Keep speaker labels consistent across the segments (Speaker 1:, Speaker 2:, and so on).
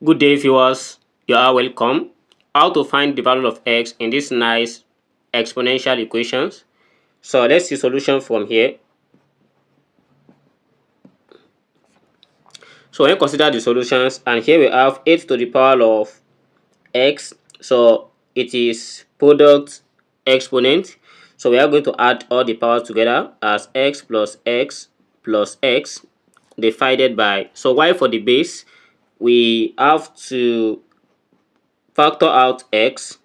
Speaker 1: Good day, viewers. You are welcome. How to find the value of x in this nice exponential equations. So let's see solution from here. So when you consider the solutions, and here we have 8 to the power of x. So it is product exponent. So we are going to add all the powers together as x plus x divided by. So while for the base, we have to factor out x,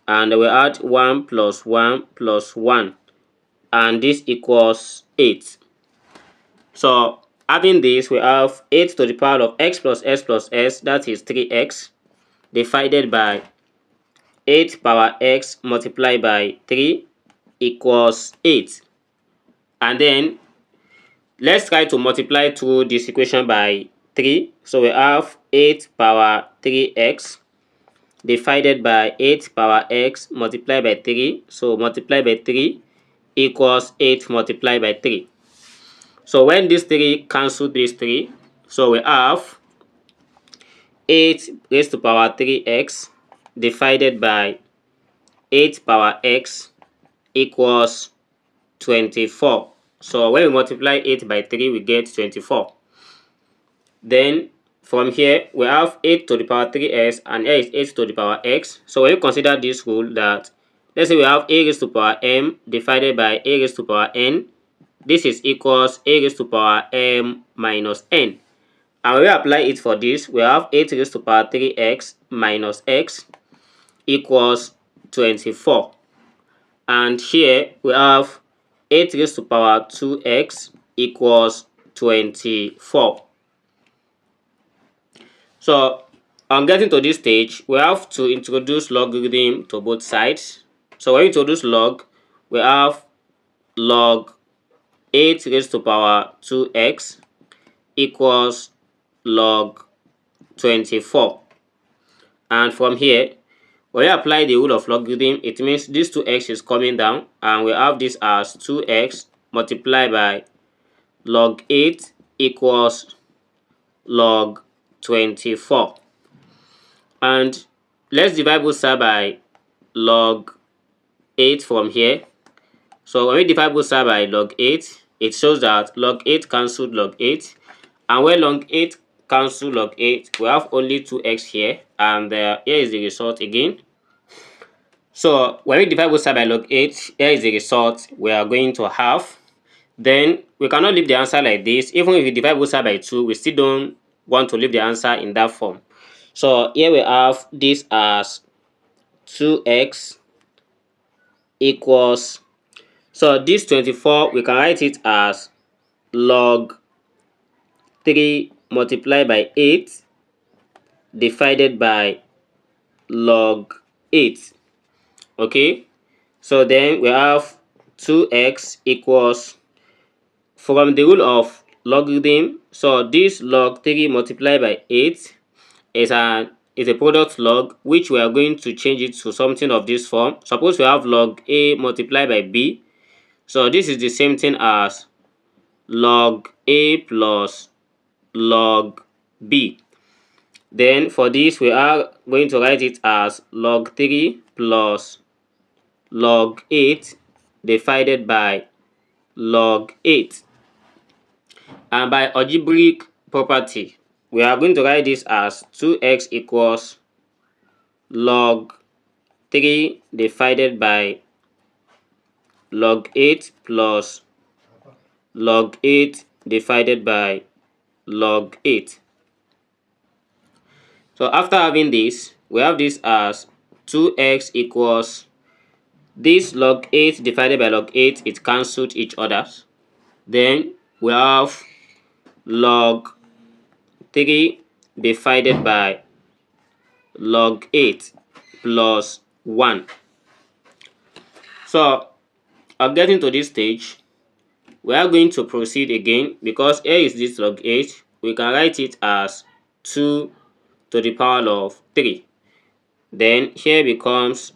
Speaker 1: and we add 1 plus 1 plus 1, and this equals 8. So having this, we have 8 to the power of x plus s, that is 3x, divided by 8 power x multiplied by 3 equals 8. And then let's try to multiply through this equation by 3. So we have 8 power 3x divided by 8 power x multiplied by 3. So multiply by 3 equals 8 multiplied by 3. So when this 3 cancel this 3, so we have 8 raised to power 3x divided by 8 power x equals 24. So when we multiply 8 by 3, we get 24. Then from here, we have 8 to the power 3x, and here is 8 to the power x. So when you consider this rule that, let's say we have a raised to power m divided by a raised to power n, this is equals a raised to power m minus n. And when we apply it for this, we have 8 raised to power 3x minus x equals 24. And here we have 8 raised to power 2x equals 24. So on getting to this stage, we have to introduce logarithm to both sides. So when we introduce log, we have log 8 raised to power 2x equals log 24. And from here, when we apply the rule of logarithm, it means this 2x is coming down, and we have this as 2x multiplied by log 8 equals log 24. And let's divide both sides by log 8 from here. So when we divide both sides by log 8, it shows that log 8 cancelled log 8. And when log 8 cancel log 8, we have only 2x here, and here is the result again. So when we divide both sides by log 8, here is the result we are going to have. Then we cannot leave the answer like this. Even if we divide both sides by 2, we still don't want to leave the answer in that form. So here we have this as 2x equals, so this 24, we can write it as log 3 multiplied by 8 divided by log 8. Okay, so then we have 2x equals, from the rule of logarithm, so this log 3 multiplied by 8 is a product log, which we are going to change it to something of this form. Suppose we have log a multiplied by b, so this is the same thing as log a plus log b. Then for this, we are going to write it as log 3 plus log 8 divided by log 8. And by algebraic property, we are going to write this as 2x equals log 3 divided by log 8 plus log 8 divided by log 8. So after having this, we have this as 2x equals, this log 8 divided by log 8, it cancelled each other. Then we have log 3 divided by log 8 plus 1. So on getting to this stage, we are going to proceed again, because here is this log 8. We can write it as 2 to the power of 3. Then here becomes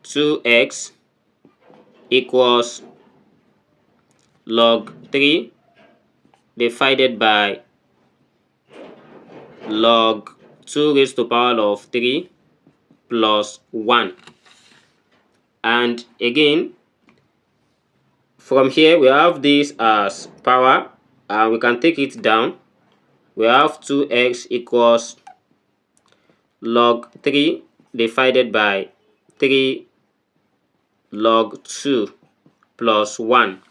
Speaker 1: 2x equals log 3 divided by log 2 raised to the power of 3 plus 1. And again, from here we have this as power, and we can take it down. We have 2x equals log 3 divided by 3 log 2 plus 1.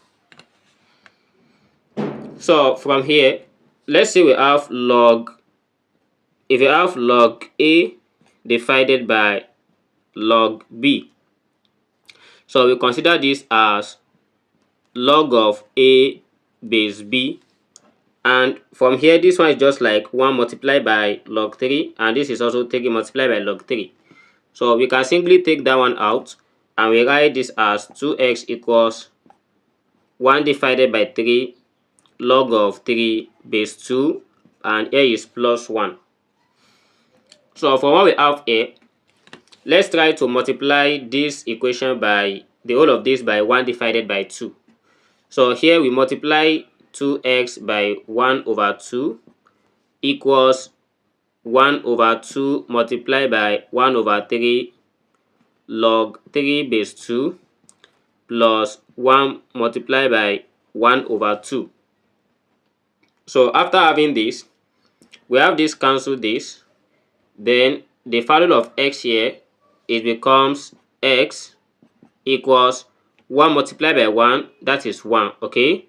Speaker 1: So from here, let's say we have log, if you have log A divided by log B, so we consider this as log of A base B, and from here this one is just like 1 multiplied by log 3, and this is also 3 multiplied by log 3. So we can simply take that one out, and we write this as 2x equals 1 divided by 3 log of 3 base 2, and here is plus 1. So from what we have here, let's try to multiply this equation by the whole of this by 1 divided by 2. So here we multiply 2x by 1 over 2 equals 1 over 2 multiplied by 1 over 3 log 3 base 2 plus 1 multiplied by 1 over 2. So after having this, we have this cancel this, then the value of x here, it becomes x equals 1 multiplied by 1, that is 1, okay,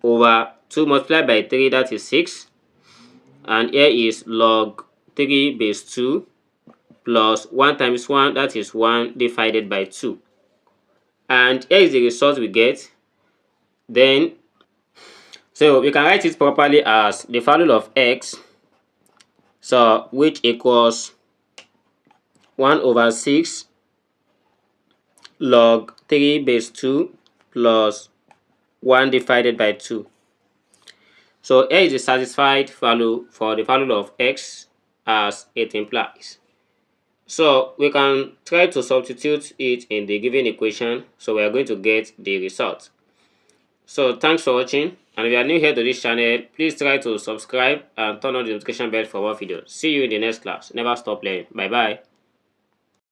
Speaker 1: over 2 multiplied by 3, that is 6, and here is log 3 base 2 plus 1 times 1, that is 1 divided by 2. And here is the result we get. Then, so we can write it properly as the value of x, so which equals 1 over 6 log 3 base 2 plus 1 divided by 2. So here is the satisfied value for the value of x as it implies. So we can try to substitute it in the given equation, so we are going to get the result. So thanks for watching, and if you are new here to this channel, please try to subscribe and turn on the notification bell for more videos. See you in the next class. Never stop learning. Bye bye.